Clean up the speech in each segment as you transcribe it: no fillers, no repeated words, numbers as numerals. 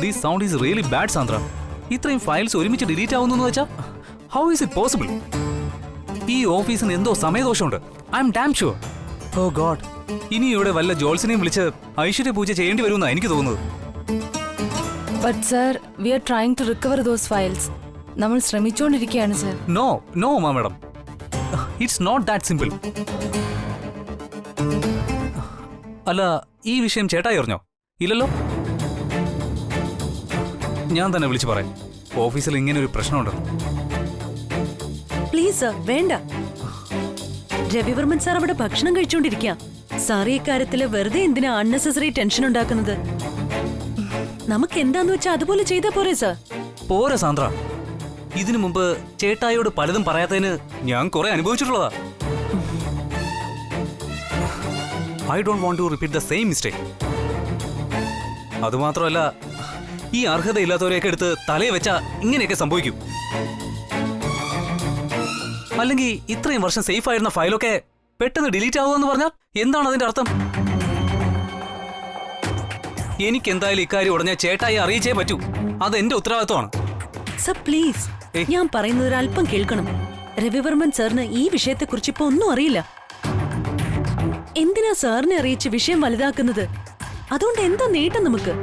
This sound is really bad, Sandra. ഇത്രയും files ഒരുമിച്ച് delete ആവുന്നു വെച്ചാ ഹൗ ഈസ് ഇറ്റ് പോസിബിൾ? ഈ ഓഫീസിന് എന്തോ സമയദോഷമുണ്ട്. I am damn sure. Oh God, ഇനി ഇവിടെ വല്ല ജോൾസിനെയും വിളിച്ച് ഐശ്വര്യ പൂജ ചെയ്യേണ്ടി വരുമെന്നാണ് എനിക്ക് തോന്നുന്നത്. But sir, we are trying to recover those files. നമ്മൾ ശ്രമിച്ചുകൊണ്ടിരിക്കുകയാണ് sir. No madam, it's not that simple. അല്ല, ഈ വിഷയം ചേട്ടായി അറിഞ്ഞോ? ഇല്ലല്ലോ. ഞാൻ തന്നെ വിളിച്ചു പറയാം, ഓഫീസിൽ ഇങ്ങനെ ഒരു പ്രശ്നമുണ്ട്. പ്ലീസ് സർ, വേണ്ട. രവിവർമ്മൻ സാർ അവിടെ ഭക്ഷണം കഴിച്ചുകൊണ്ടിരിക്കുക. സാർ ഈ കാര്യത്തില് വെറുതെ എന്തിനാ അൺനെസസറി ടെൻഷൻ ഉണ്ടാക്കുന്നത്? നമുക്ക് എന്താന്ന് വെച്ചാൽ അതുപോലെ ചെയ്താ പോരെ സർ? പോരെ സാന്ദ്ര, ഇതിനു മുമ്പ് ചേട്ടായിയോട് പലതും പറയാത്തതിന് ഞാൻ കുറെ അനുഭവിച്ചിട്ടുള്ളതാ. I don't want to repeat the same mistake. അതുമാത്രമല്ല, ഈ അർഹതയില്ലാത്തവരെയൊക്കെ എടുത്ത് തലയെ വെച്ചാ ഇങ്ങനെയൊക്കെ സംഭവിക്കും. അല്ലെങ്കിൽ ഇത്രയും വർഷം സേഫ് ആയിരുന്ന ഫയലൊക്കെ പെട്ടെന്ന് ഡിലീറ്റ് ആവുമെന്ന് പറഞ്ഞാൽ എന്താണ് അതിന്റെ അർത്ഥം? എനിക്ക് എന്തായാലും ഇക്കാര്യം ഉടനെ ചേട്ടായി അറിയിച്ചേ പറ്റൂ. അത് എന്റെ ഉത്തരവാദിത്വമാണ്. സർ പ്ലീസ്, ഞാൻ പറയുന്നത് ഒരു അല്പം കേൾക്കണം. രവിവർമ്മൻ സാറിന് ഈ വിഷയത്തെക്കുറിച്ച് ഇപ്പൊ ഒന്നും അറിയില്ല. എന്തിനാ സാറിനെ അറിയിച്ച് വിഷയം വലുതാക്കുന്നത്? അതുകൊണ്ട് എന്താ നേട്ടം നമുക്ക്?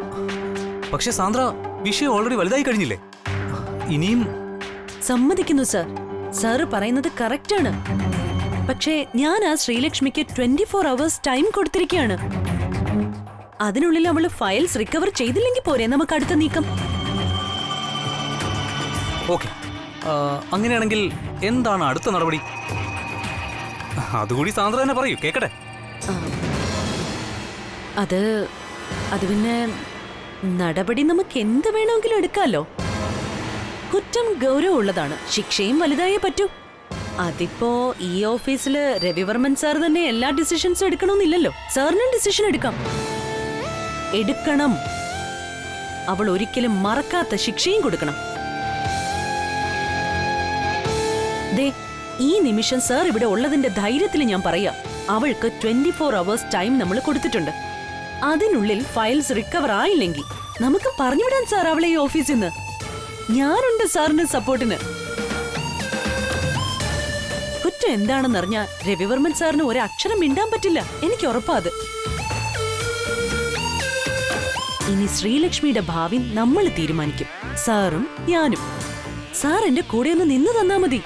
പക്ഷെ സാന്ദ്ര, വിഷയം ഓൾറെഡി വലുതായി കഴിഞ്ഞില്ലേ? ഇനിയും സമ്മതിക്കുന്നു സർ, സാറ് പറയുന്നത് കറക്റ്റ് ആണ്. പക്ഷേ ഞാൻ ആ ശ്രീലക്ഷ്മിക്ക് 24 hours ടൈം കൊടുത്തിരിക്കുകയാണ്. അതിനുള്ളിൽ അവള് ഫയൽസ് റിക്കവർ ചെയ്തില്ലെങ്കിൽ പോരെ നമുക്ക് അടുത്ത നീക്കം? ഓക്കെ, അങ്ങനെയാണെങ്കിൽ എന്താണ് അടുത്ത നടപടി? അതുകൂടി സാന്ദ്ര തന്നെ പറയൂ, കേക്കട്ടെ. അത് പിന്നെ നടപടി നമുക്ക് എന്ത് വേണമെങ്കിലും എടുക്കാലോ. കുറ്റം ഗൗരവമുള്ളതാണ്, ശിക്ഷയും വലുതായേ പറ്റൂ. അതിപ്പോ ഈ ഓഫീസില് രവിവർമ്മൻ സാർ തന്നെ എല്ലാ ഡിസിഷൻസും എടുക്കണമെന്നില്ലല്ലോ. സാറിനും ഡിസിഷൻ എടുക്കണം. അവൾ ഒരിക്കലും മറക്കാത്ത ശിക്ഷയും കൊടുക്കണം. ദേ, ഈ നിമിഷം സാർ ഇവിടെ ഉള്ളതിന്റെ ധൈര്യത്തിൽ ഞാൻ പറയാം, അവൾക്ക് 24 hours ടൈം നമ്മൾ കൊടുത്തിട്ടുണ്ട്. അതിനുള്ളിൽ ഫയൽസ് റിക്കവർ ആയില്ലെങ്കിൽ നമുക്ക് പറഞ്ഞുവിടാൻ സാർ അവളെ ഈ ഓഫീസിൽ നിന്ന്. ഞാനുണ്ട് സാറിന്റെ സപ്പോർട്ടിന്. കുറ്റം എന്താണെന്നറിഞ്ഞാൽ രവിവർമ്മൻ സാറിന് ഒരു അക്ഷരം മിണ്ടാൻ പറ്റില്ല, എനിക്ക് ഉറപ്പാ അത്. ഇനി ശ്രീലക്ഷ്മിയുടെ ഭാവി നമ്മൾ തീരുമാനിക്കും, സാറും ഞാനും. സാർ എന്റെ കൂടെ ഒന്ന് നിന്ന് തന്നാ മതി.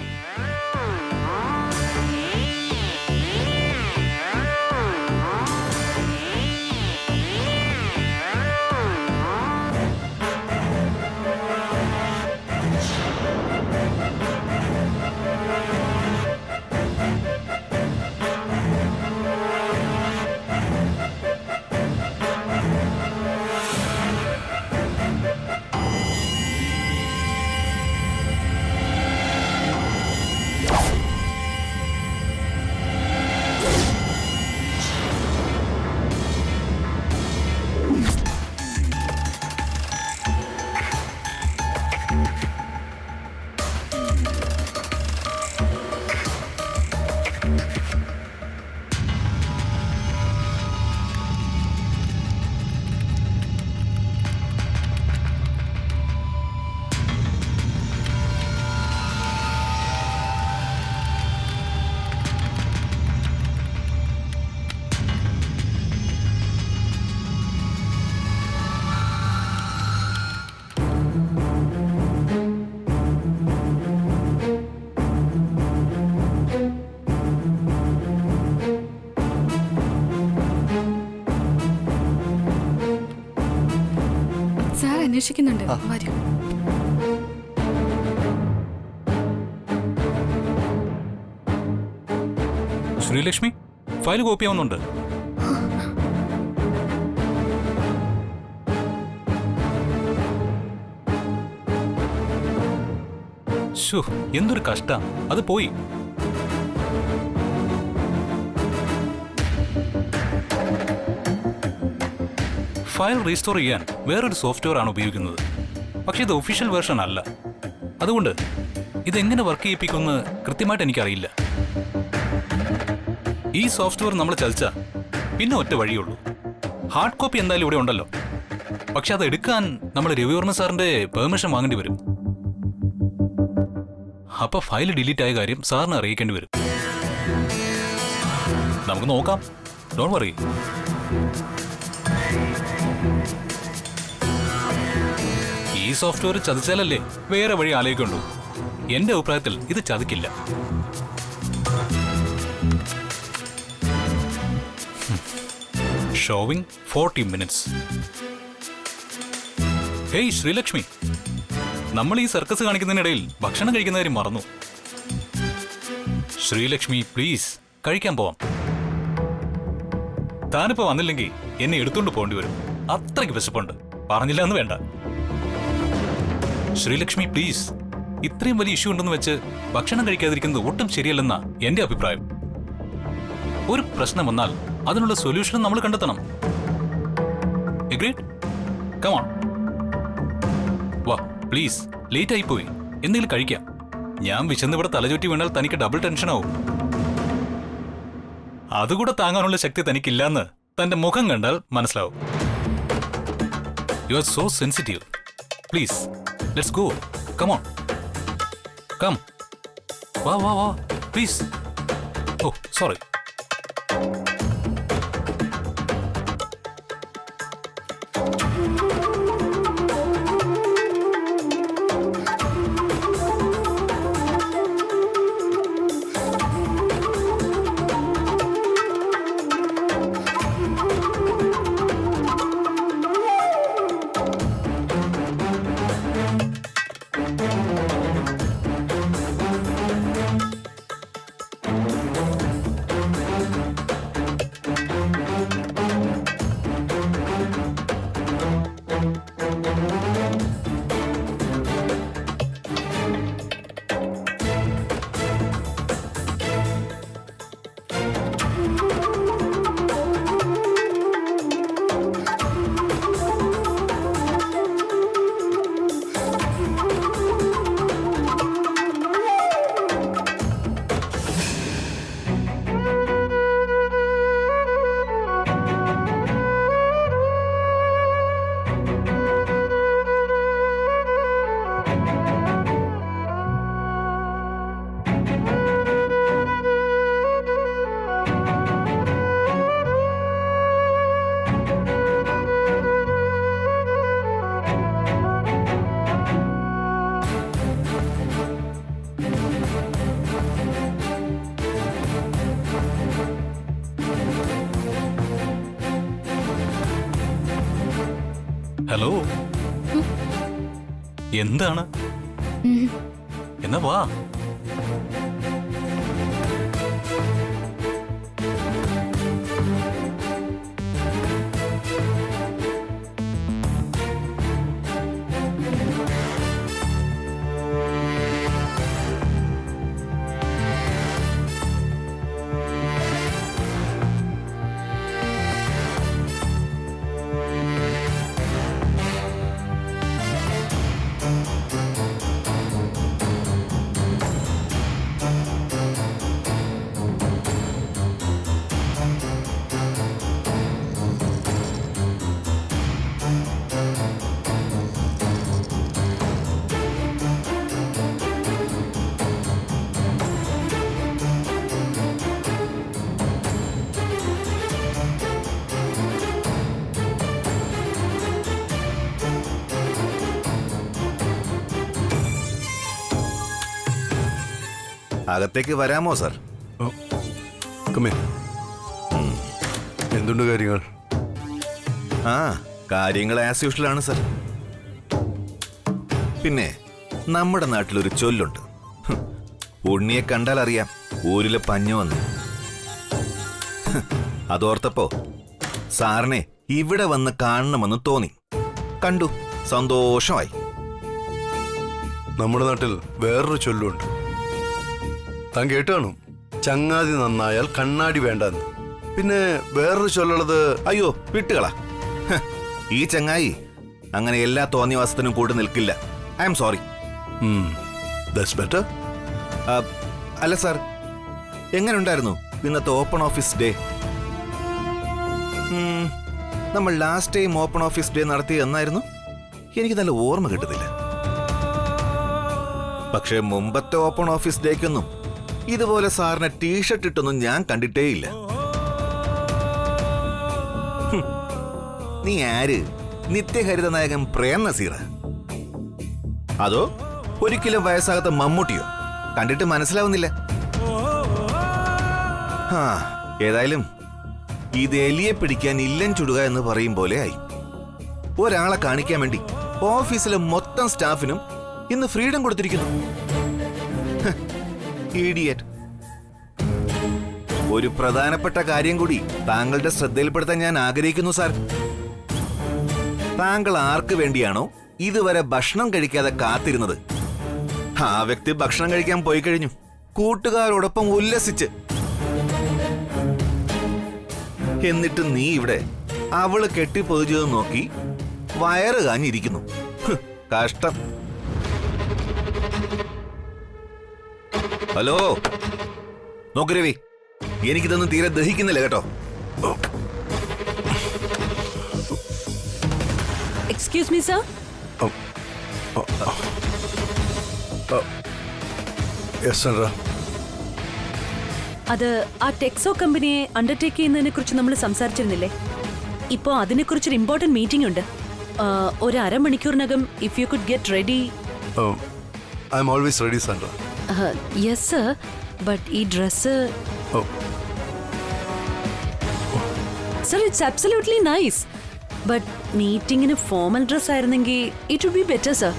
അന്വേഷിക്കുന്നുണ്ട്. വരൂ. ശ്രീലക്ഷ്മി, ഫയൽ കോപ്പി ആവുന്നുണ്ട്. എന്തൊരു കഷ്ട, അത് പോയി. ഫയൽ റീസ്റ്റോർ ചെയ്യാൻ വേറൊരു സോഫ്റ്റ്വെയർ ആണ് ഉപയോഗിക്കുന്നത്. പക്ഷെ ഇത് ഒഫീഷ്യൽ വേർഷൻ അല്ല. അതുകൊണ്ട് ഇതെങ്ങനെ വർക്ക് ചെയ്യിപ്പിക്കുമെന്ന് കൃത്യമായിട്ട് എനിക്കറിയില്ല. ഈ സോഫ്റ്റ്വെയർ നമ്മൾ ചതിച്ചാ പിന്നെ ഒറ്റ വഴിയുള്ളൂ. ഹാർഡ് കോപ്പി എന്തായാലും ഇവിടെ ഉണ്ടല്ലോ. പക്ഷെ അത് എടുക്കാൻ നമ്മൾ രവിവർമ്മ സാറിന്റെ പെർമിഷൻ വാങ്ങേണ്ടി വരും. അപ്പൊ ഫയൽ ഡിലീറ്റ് ആയ കാര്യം സാറിനെ അറിയിക്കേണ്ടി വരും. നമുക്ക് നോക്കാം, ഡോണ്ട് വറി. ഈ സോഫ്റ്റ്വെയർ ചതിച്ചാലല്ലേ വേറെ വഴി ആലോചിക്കുള്ളൂ. എന്റെ അഭിപ്രായത്തിൽ ഇത് ചതിക്കില്ല. Showing 40 minutes. ഹേയ് ശ്രീലക്ഷ്മി, നമ്മൾ ഈ സർക്കസ് കാണിക്കുന്നതിനിടയിൽ ഭക്ഷണം കഴിക്കുന്ന കാര്യം മറന്നു. ശ്രീലക്ഷ്മി പ്ലീസ്, കഴിക്കാൻ പോവാം. താനിപ്പോ വന്നില്ലെങ്കിൽ എന്നെ എടുത്തോണ്ട് പോകേണ്ടി വരും. അത്രയ്ക്ക് വിശപ്പുണ്ട്. പറഞ്ഞില്ല എന്ന് വേണ്ട. ശ്രീലക്ഷ്മി പ്ലീസ്, ഇത്രയും വലിയ ഇഷ്യൂ ഉണ്ടെന്ന് വെച്ച് ഭക്ഷണം കഴിക്കാതിരിക്കുന്നത് ഒട്ടും ശരിയല്ലെന്നാ എന്റെ അഭിപ്രായം. ഒരു പ്രശ്നം വന്നാൽ അതിനുള്ള സൊല്യൂഷൻ നമ്മൾ കണ്ടെത്തണം. Agreed? Come on. വാ പ്ലീസ്, ലേറ്റ് ആയിപ്പോയി. എന്തെങ്കിലും കഴിക്കാം. ഞാൻ വിശന്നിവിടെ തലചുറ്റി വീണാൽ തനിക്ക് ഡബിൾ ടെൻഷൻ ആവും. അതുകൂടെ താങ്ങാനുള്ള ശക്തി തനിക്കില്ലാന്ന് തന്റെ മുഖം കണ്ടാൽ മനസ്സിലാവും. You are so sensitive. Please let's go. Come on, come. വാ വാ വാ പ്ലീസ്. Oh sorry. ഹലോ, എന്താണ്? എന്നാ വാ. അകത്തേക്ക് വരാമോ സർ? എന്തുണ്ട് കാര്യങ്ങൾ? കാര്യങ്ങൾ ആസ് യൂഷ്വൽ ആണ് സർ. പിന്നെ നമ്മുടെ നാട്ടിലൊരു ചൊല്ലുണ്ട്, ഉണ്ണിയെ കണ്ടാൽ അറിയാം ഊരിലെ പഞ്ഞു വന്ന്. അതോർത്തപ്പോ സാറിനെ ഇവിടെ വന്ന് കാണണമെന്ന് തോന്നി. കണ്ടു, സന്തോഷമായി. നമ്മുടെ നാട്ടിൽ വേറൊരു ചൊല്ലുണ്ട്, താൻ കേട്ടാണോ? ചങ്ങാതി നന്നായാൽ കണ്ണാടി വേണ്ടെന്ന്. പിന്നെ വേറൊരു ചൊല്ലുള്ളത്, അയ്യോ വിട്ടുകളാ, ഈ ചങ്ങായി അങ്ങനെ എല്ലാ തോന്നിവാസത്തിനും കൂടെ നിൽക്കില്ല. I am sorry. That's better. അല്ല സാർ, എങ്ങനെ ഉണ്ടായിരുന്നു ഇന്നത്തെ ഓപ്പൺ ഓഫീസ് ഡേ? നമ്മൾ last time open office day നടത്തി എന്നായിരുന്നു? എനിക്ക് നല്ല ഓർമ്മ കിട്ടുന്നില്ല. പക്ഷേ മുമ്പത്തെ ഓപ്പൺ ഓഫീസ് ഡേക്കൊന്നും ഇതുപോലെ സാറിന് ടീഷർട്ട് ഇട്ടൊന്നും ഞാൻ കണ്ടിട്ടേയില്ല. നീ ആര്? നിത്യഹരിത നായകൻ പ്രേം നസീറ? അതോ ഒരിക്കലും വയസ്സാകാത്ത മമ്മൂട്ടിയോ? കണ്ടിട്ട് മനസ്സിലാവുന്നില്ല. ഏതായാലും ഇത് എലിയെ പിടിക്കാൻ ഇല്ലൻ ചുടുക എന്ന് പറയും പോലെ ആയി. ഒരാളെ കാണിക്കാൻ വേണ്ടി ഓഫീസിലെ മൊത്തം സ്റ്റാഫിനും ഇന്ന് ഫ്രീഡം കൊടുത്തിരിക്കുന്നു. ഇഡിയറ്റ്. ഒരു പ്രധാനപ്പെട്ട കാര്യം കൂടി താങ്കളുടെ ശ്രദ്ധയിൽപ്പെടുത്താൻ ഞാൻ ആഗ്രഹിക്കുന്നു സാർ. താങ്കൾ ആർക്ക് വേണ്ടിയാണോ ഇതുവരെ ഭക്ഷണം കഴിക്കാതെ കാത്തിരുന്നത്, ആ വ്യക്തി ഭക്ഷണം കഴിക്കാൻ പോയി കഴിഞ്ഞു, കൂട്ടുകാരോടൊപ്പം ഉല്ലസിച്ച്. എന്നിട്ട് നീ ഇവിടെ അവള് കെട്ടിപ്പൊതിച്ചത് നോക്കി വയറ് കാഞ്ഞിരിക്കുന്നു. കഷ്ടം. ഹലോ നോക്ക് രവി, എനിക്കിതൊന്നും തീരെ ദഹിക്കുന്നില്ല കേട്ടോ. Excuse me sir. അത് ആ ടെക്സോ കമ്പനിയെ അണ്ടർടേക്ക് ചെയ്യുന്നതിനെ കുറിച്ച് നമ്മൾ സംസാരിച്ചിരുന്നില്ലേ? ഇപ്പോ അതിനെക്കുറിച്ചൊരു ഇമ്പോർട്ടന്റ് മീറ്റിംഗ് ഉണ്ട്. ഒരു അരമണിക്കൂറിനകം if you could get ready. I am always ready Sandra. Yes sir, but ഈ dress sir it's absolutely nice, but മീറ്റിംഗിന് ഫോമൽ ഡ്രസ് ആയിരുന്നെങ്കിൽ it would be better sir.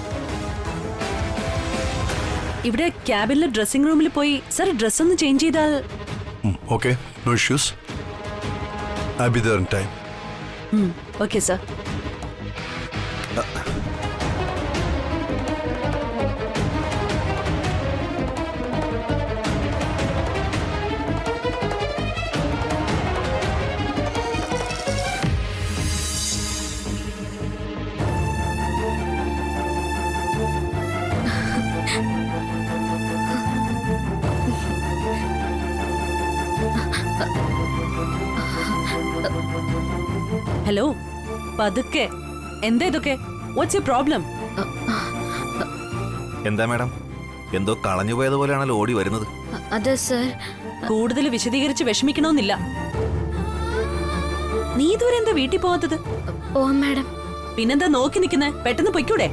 ഇവിടെ ക്യാബിനിലെ ഡ്രസ്സിംഗ് റൂമിൽ പോയി സർ ഡ്രസ് ഒന്ന് ചേഞ്ച് ചെയ്താൽ. Okay, no issues. I be there in time. Okay sir. Hello, പതുക്കെ. എന്താ ഇതൊക്കെ? What's your problem? എന്താ മാഡം, എന്തോ കളഞ്ഞു പോയതുപോലെയാണല്ലോ ഓടി വരുന്നത്. അതെ സർ. കൂടുതൽ വിശദീകരിച്ച് വിഷമിക്കണമെന്നില്ല. നീ ഇതുവരെ എന്താ വീട്ടിൽ പോകാത്തത്? ഓ മാഡം. പിന്നെന്താ നോക്കി നിൽക്കുന്നേ? പെട്ടെന്ന് പൊയ്ക്കൂടെ?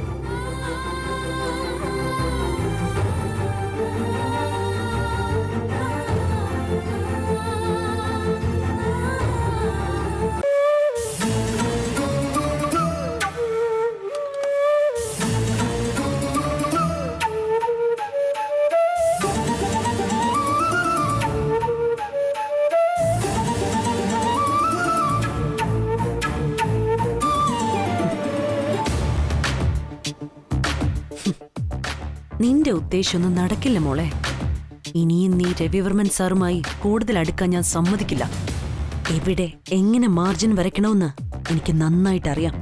നിന്റെ ഉദ്ദേശമൊന്നും നടക്കില്ല മോളെ. ഇനിയും നീ രവിവർമ്മൻ സാറുമായി കൂടുതൽ അടുക്കാൻ ഞാൻ സമ്മതിക്കില്ല. എവിടെ എങ്ങനെ മാർജിൻ വരയ്ക്കണമെന്ന് എനിക്ക് നന്നായിട്ട് അറിയാം.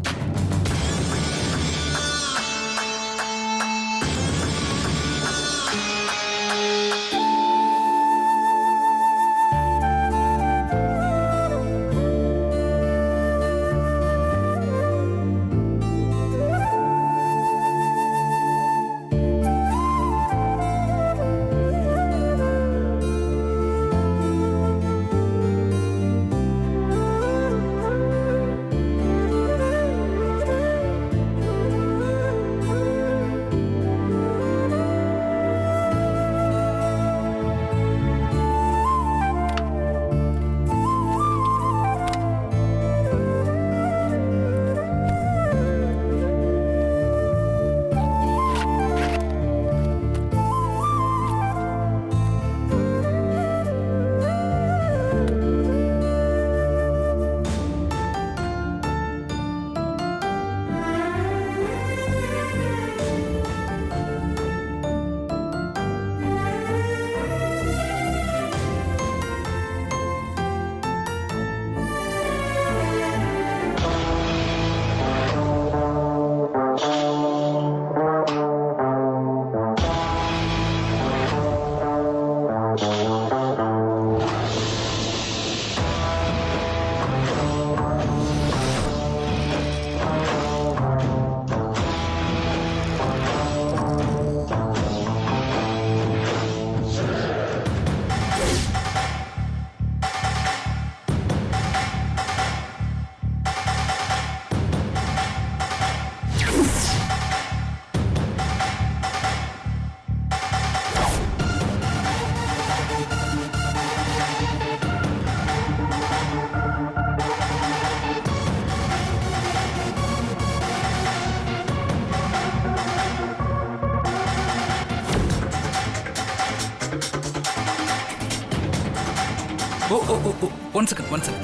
1 second, 1 second.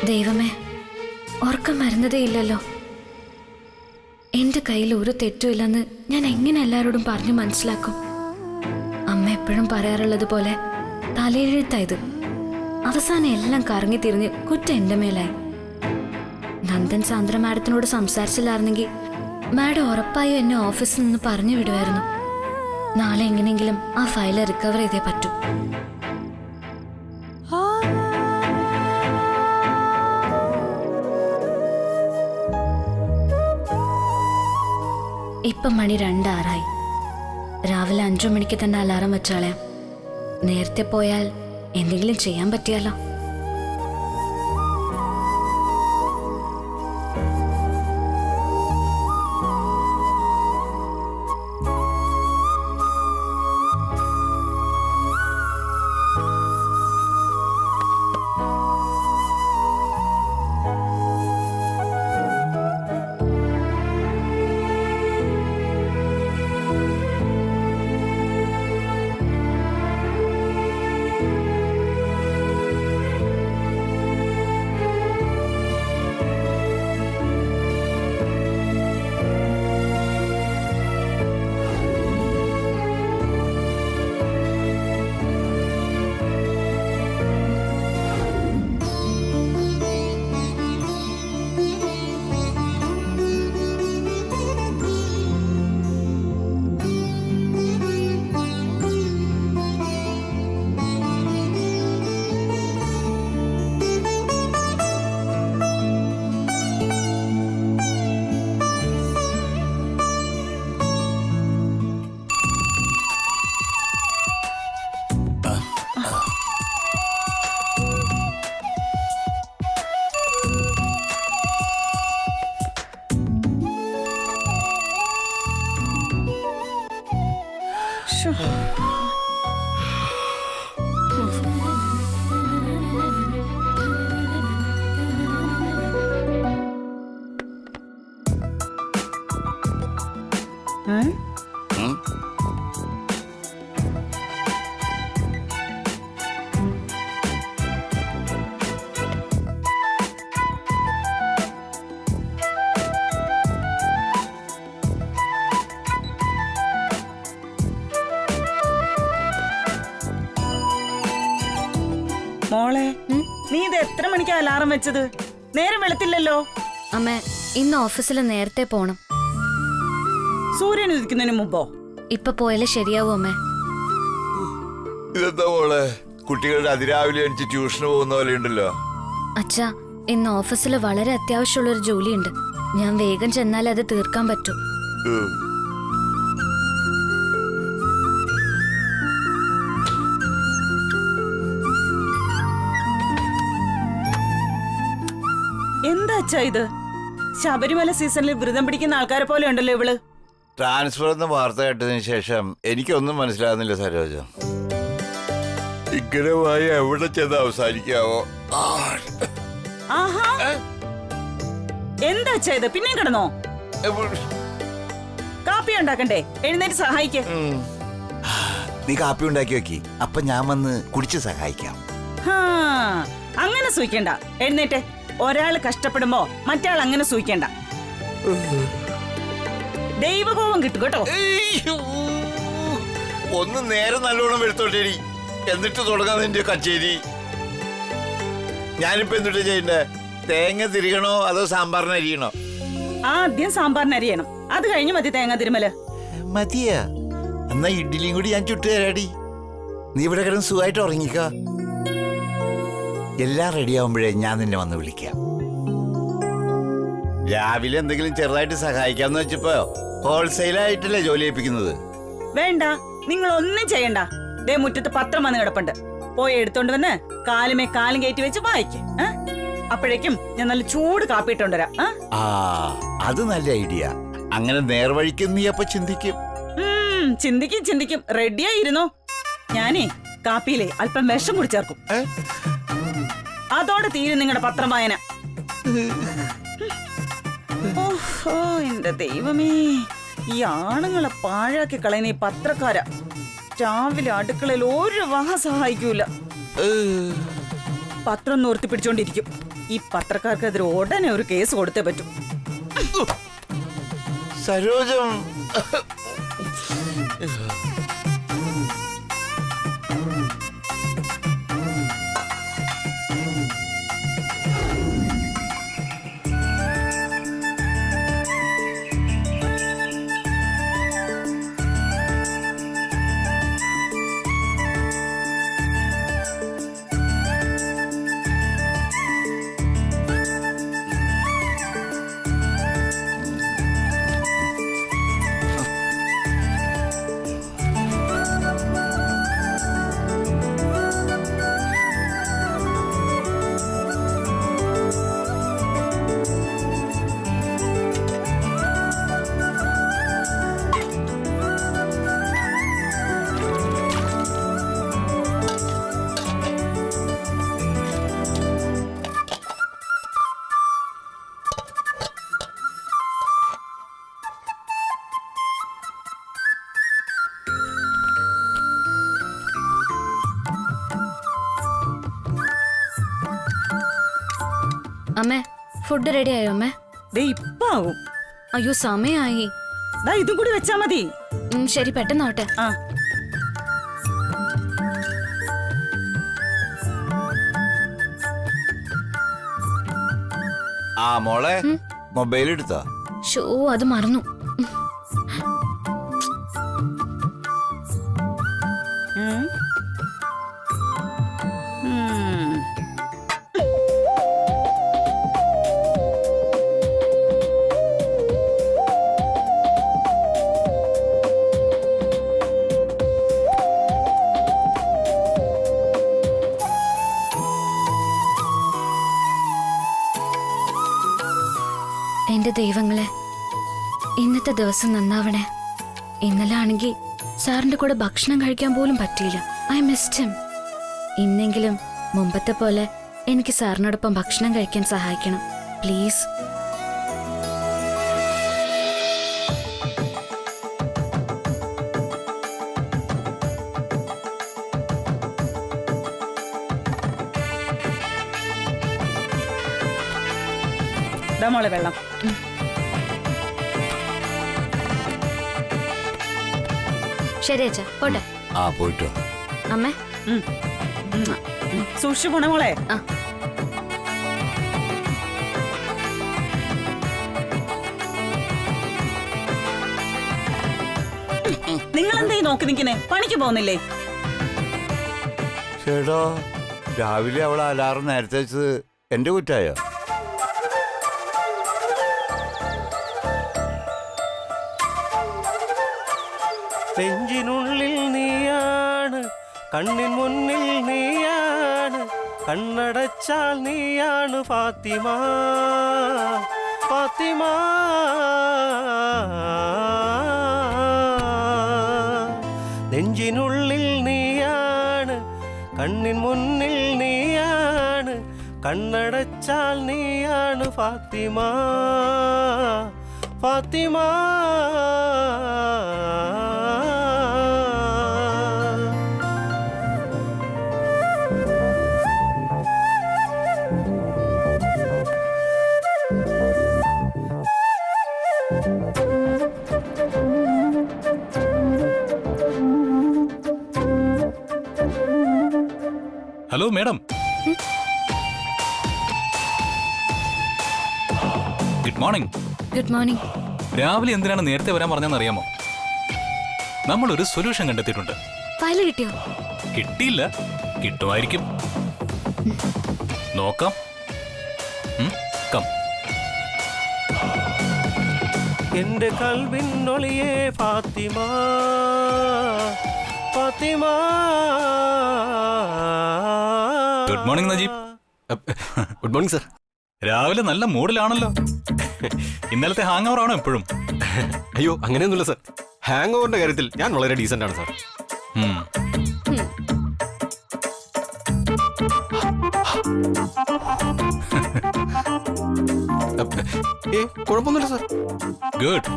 ദൈവമേ, ഓർക്കം വരുന്നതേ ഇല്ലല്ലോ. എൻ്റെ കയ്യിൽ ഒരു തെറ്റുമില്ലെന്ന് ഞാൻ എങ്ങനെ എല്ലാവരോടും പറഞ്ഞു മനസ്സിലാക്കും? അമ്മ എപ്പോഴും പറയാറുള്ളത് പോലെ തലയെഴുത്തായത്. അവസാനം എല്ലാം കറങ്ങി തിരിഞ്ഞ് കുറ്റം എൻ്റെ മേലായി. നന്ദൻ സാന്ദ്ര മാഡത്തിനോട് സംസാരിച്ചില്ലായിരുന്നെങ്കിൽ മാഡം ഉറപ്പായും എന്നെ ഓഫീസിൽ നിന്ന് പറഞ്ഞു വിടുമായിരുന്നു. നാളെ എങ്ങനെയെങ്കിലും ആ ഫയൽ റിക്കവർ ചെയ്തേ പറ്റൂ. ഇപ്പം മണി 2:06. രാവിലെ 5 മണിക്ക് തന്നെ അലാറം വെച്ചാളയാം. നേരത്തെ പോയാൽ എന്തെങ്കിലും ചെയ്യാൻ പറ്റിയാലോ? എത്ര മണിക്കാ അലാറം വെച്ചത്? നേരം വെളുത്തില്ലല്ലോ. അമ്മ ഇന്ന് ഓഫീസിൽ നേരത്തെ പോണം. സൂര്യൻ ഉദിക്കുന്നതിന് മുമ്പോ? ഇപ്പൊ പോയാലേ ശരിയാവൂ അമ്മേ. ഇതെന്താ മോളെ, കുട്ടികളുടെ അതിരാവിലെ എനിക്ക് ട്യൂഷന് പോകുന്ന പോലെ ഉണ്ടല്ലോ. അച്ഛാ, ഇന്ന് ഓഫീസിൽ വളരെ അത്യാവശ്യമുള്ളൊരു ജോലിയുണ്ട്. ഞാൻ വേഗം ചെന്നാൽ അത് തീർക്കാൻ പറ്റൂ. എന്താ അച്ഛാ ഇത്? ശബരിമല സീസണിൽ വ്രതം പിടിക്കുന്ന ആൾക്കാരെ പോലെ ഉണ്ടല്ലോ ഇവള്. ട്രാൻസ്ഫർ എന്ന വാർത്ത കേട്ടതിന് ശേഷം എനിക്കൊന്നും മനസ്സിലാകുന്നില്ല സരോജ. ഇങ്ങനെ പോയി എവിടെ ചെന്ന് അവസാനിക്കാവോ? ആഹാ, എന്താ അച്ഛാ ഇത്? പിന്നെയും കിടന്നോ? കാപ്പി ഉണ്ടാക്കണ്ടേ? എഴുന്നേറ്റ് സഹായിക്കേ. നീ കാപ്പി ഉണ്ടാക്കി വെക്കി, അപ്പൊ ഞാൻ വന്ന് കുടിച്ച് സഹായിക്കാം. അങ്ങനെ സൂയിക്കണ്ട. എഴുന്നേറ്റ്. ഒരാള് കഷ്ടപ്പെടുമ്പോ മറ്റാൾ അങ്ങനെ സൂയിക്കണ്ട. ദൈവകോപം കിട്ടും കേട്ടോ. ഒന്ന് നേരെ നല്ലോണം എടുത്തോട്ടേടി, എന്നിട്ട് തുടങ്ങാൻ നിന്റെ കച്ചേരി. ഞാനിപ്പോ എന്തിട്ട് ചെയ്യണ്ടേ? തേങ്ങ തിരികണോ അതോ സാമ്പാറിന് അരിയണോ? ആദ്യം സാമ്പാറിന് അരിയണം, അത് കഴിഞ്ഞ് മതി തേങ്ങ തിരുമല്. മതിയാ? എന്നാ ഇഡ്ഡലിയും കൂടി ഞാൻ ചുട്ടു തരാടി. നീ ഇവിടെ കിടന്ന് സുഖമായിട്ട് ഉറങ്ങിക്ക. എല്ലാം റെഡിയാവുമ്പോഴേ ഞാൻ നിന്നെ വന്ന് വിളിക്കാം. രാവിലെ എന്തെങ്കിലും ചെറുതായിട്ട് സഹായിക്കാന്ന് വെച്ചപ്പോ ഹോൾസെയിലായിട്ടല്ലേ ജോലി ഏൽപ്പിക്കുന്നത്. വേണ്ട, നിങ്ങൾ ഒന്നും ചെയ്യണ്ട. ദേ മുറ്റത്ത് പത്രം വന്ന് കിടപ്പുണ്ട്. പോയി എടുത്തോണ്ട് വന്ന് കാലുമേ കാലും കയറ്റി വെച്ച് വായിക്ക്. അപ്പോഴേക്കും ഞാൻ നല്ല ചൂട് കാപ്പി ഇട്ടോണ്ടരാം. ആ, അത് നല്ല ഐഡിയ. അങ്ങനെ നേർവഴിക്ക് നീ അപ്പൊ ചിന്തിക്കും. ചിന്തിക്കും ചിന്തിക്കും. റെഡിയായിരുന്നോ? ഞാനേ കാപ്പിയിലെ അല്പം വിഷം കൂടി ചേർക്കും. അതോടെ തീരും നിങ്ങളുടെ പത്രം വായന. ഓഹോ, എന്റെ ദൈവമേ, ഈ ആണുങ്ങളെ പാഴാക്കി കളയുന്ന ഈ പത്രക്കാര രാവിലെ അടുക്കളയിൽ ഒരു വക സഹായിക്കൂല. പത്രം നോർത്തി പിടിച്ചോണ്ടിരിക്കും. ഈ പത്രക്കാർക്കെതിരെ ഉടനെ ഒരു കേസ് കൊടുത്തേ പറ്റൂ. സരോജം, അമ്മേ, ഫുഡ് റെഡി ആയോ അമ്മേ? ദേ ഇപ്പാവും. അയ്യോ, സമയായി. ദാ ഇതും കൂടി വെച്ചാ മതി. ശരി, പെട്ടെന്നാവട്ടെ. ആ മോളെ, മൊബൈൽ എടുത്തോ? ഷോ, അത് മറന്നു. എന്റെ ദൈവങ്ങളെ, ഇന്നത്തെ ദിവസം നന്നാവണേ. ഇന്നലെ ആണെങ്കിൽ സാറിന്റെ കൂടെ ഭക്ഷണം കഴിക്കാൻ പോലും പറ്റിയില്ല. I missed him. ഇന്നെങ്കിലും മുമ്പത്തെ പോലെ എനിക്ക് സാറിനോടൊപ്പം ഭക്ഷണം കഴിക്കാൻ സഹായിക്കണം പ്ലീസ്. മോളെ വെള്ളം. ശരി അച്ഛാ, പോട്ടെ. ആ, പോയിട്ടോ അമ്മേ. സൂക്ഷിച്ചു പോണേ മോളെ. ആ. നിങ്ങൾ എന്തായി നോക്കി നിൽക്കുന്നേ? പണിക്ക് പോകുന്നില്ലേ? ചേട്ടോ, രാവിലെ അവൾ അലാറം നേരത്തെ വെച്ചത് എന്റെ കുറ്റായോ? നെഞ്ചിനുള്ളിൽ നീയാണ്, കണ്ണിൻ മുന്നിൽ നീയാണ്, കണ്ണടച്ചാൽ നീയാണ് ഫാത്തിമ, ഫാത്തിമ. നെഞ്ചിനുള്ളിൽ നീയാണ്, കണ്ണിൻ മുന്നിൽ നീയാണ്, കണ്ണടച്ചാൽ നീയാണ് Fatima, Fatima. Hello madam. Good morning. Good morning. രാവിലെ എന്തിനാണ് നേരത്തെ വരാൻ പറഞ്ഞതെന്ന് അറിയാമോ? നമ്മളൊരു സൊല്യൂഷൻ കണ്ടെത്തിയിട്ടുണ്ട്. ഫയൽ കിട്ടിയോ? കിട്ടിയില്ല, കിട്ടുമായിരിക്കും. നോക്കാം. കം. എന്റെ കൽവിനൊളിയേ Fathima, Fathima. Good morning Najeeb. Good morning sir. രാവിലെ നല്ല മൂഡിലാണല്ലോ. ഇന്നലത്തെ ഹാങ് ഓവർ ആണോ എപ്പോഴും? അയ്യോ അങ്ങനെയൊന്നുമില്ല സർ. ഹാങ് ഓവറിന്റെ കാര്യത്തിൽ ഞാൻ വളരെ ഡീസന്റ് ആണ് സാർ. കുഴപ്പമൊന്നുമില്ല സാർ. ഗുഡ്.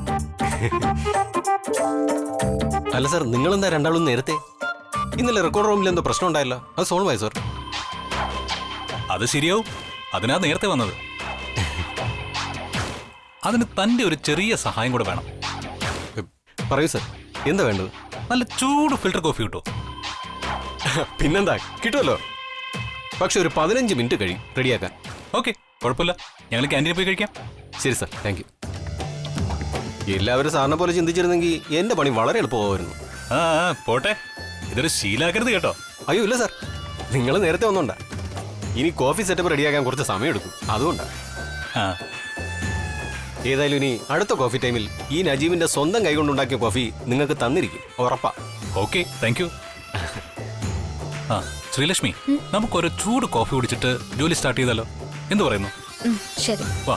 അല്ല സാർ, നിങ്ങളെന്താ രണ്ടാളും നേരത്തെ? ഇന്നലെ റെക്കോർഡ് റൂമിൽ എന്തോ പ്രശ്നം ഉണ്ടായല്ലോ, അത് സോൾവ് ആയി സാർ. അത് ശരിയാവും, അതിനാ നേരത്തെ വന്നത്. അതിന് തന്റെ ഒരു ചെറിയ സഹായം കൂടെ വേണം. പറയൂ സാർ, എന്താ വേണ്ടത്? നല്ല ചൂട് ഫിൽറ്റർ കോഫി കിട്ടുമോ? പിന്നെന്താ, കിട്ടുമല്ലോ. പക്ഷെ ഒരു 15 മിനിറ്റ് കഴിയും റെഡിയാക്കാൻ. ഓക്കെ, കുഴപ്പമില്ല. ഞങ്ങൾ ക്യാൻറ്റീനിൽ പോയി കഴിക്കാം. ശരി സാർ, താങ്ക് യു. എല്ലാവരും സാറിനെ പോലെ ചിന്തിച്ചിരുന്നെങ്കിൽ എന്റെ പണി വളരെ എളുപ്പമായിരുന്നു. പോട്ടെ, ഇതൊരു ശീലാക്കരുത് കേട്ടോ. അയ്യോ ഇല്ല സാർ, നിങ്ങൾ നേരത്തെ ഒന്നുണ്ടാ. ഇനി കോഫി സെറ്റപ്പ് റെഡിയാക്കാൻ കുറച്ച് സമയം എടുക്കും, അതുകൊണ്ടാണ്. ഏതായാലും ഇനി അടുത്ത കോഫി ടൈമിൽ ഈ നജീബിന്റെ സ്വന്തം കൈകൊണ്ടുണ്ടാക്കിയ കോഫി നിങ്ങൾക്ക് തന്നിരിക്കും, ഉറപ്പാ. Okay, thank you. ശ്രീലക്ഷ്മി, നമുക്കൊരു ചൂട് കോഫി കുടിച്ചിട്ട് ജോലി സ്റ്റാർട്ട് ചെയ്താലോ? എന്തു പറയുന്നു? ശരി, വാ.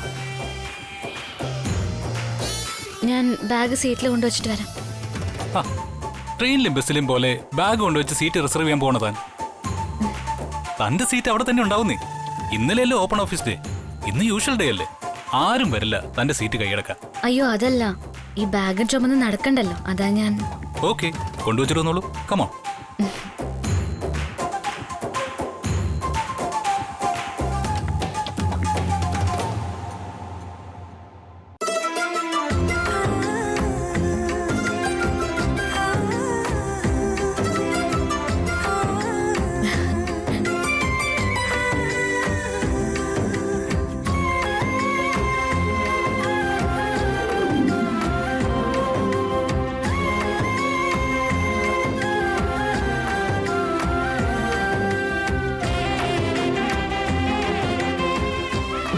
ഞാൻ ബാഗ് സീറ്റിൽ കൊണ്ടുവച്ചിട്ട് വരാം. ട്രെയിനിലും ബസ്സിലും പോലെ ബാഗ് കൊണ്ടുവച്ച് സീറ്റ് റിസർവ് ചെയ്യാൻ പോണതാൻ. തന്റെ സീറ്റ് അവിടെ തന്നെ ഉണ്ടാവുന്നേ. ഇന്നലെയല്ലേ ഓപ്പൺ ഓഫീസ് ഡേ, ഇന്ന് യൂഷ്വൽ ഡേ അല്ലേ. ആരും വരില്ല തന്റെ സീറ്റ് കൈയടക്കാൻ. അയ്യോ അതല്ല, ഈ ബാഗ് ചുമന്ന് നടക്കണ്ടല്ലോ, അതാ ഞാൻ. ഓക്കെ, കൊണ്ടുവച്ചിരുന്നോളൂ. കമോൺ.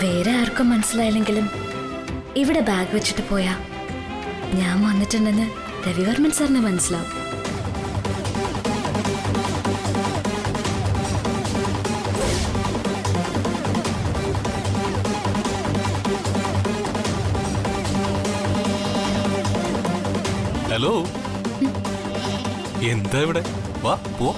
വേറെ ആർക്കും മനസ്സിലായില്ലെങ്കിലും ഇവിടെ ബാഗ് വെച്ചിട്ട് പോയാ ഞാൻ വന്നിട്ടുണ്ടെന്ന് രവിവർമ്മൻ സാറിന് മനസ്സിലാവും. ഹലോ, എന്താ ഇവിടെ? വാ, പോ.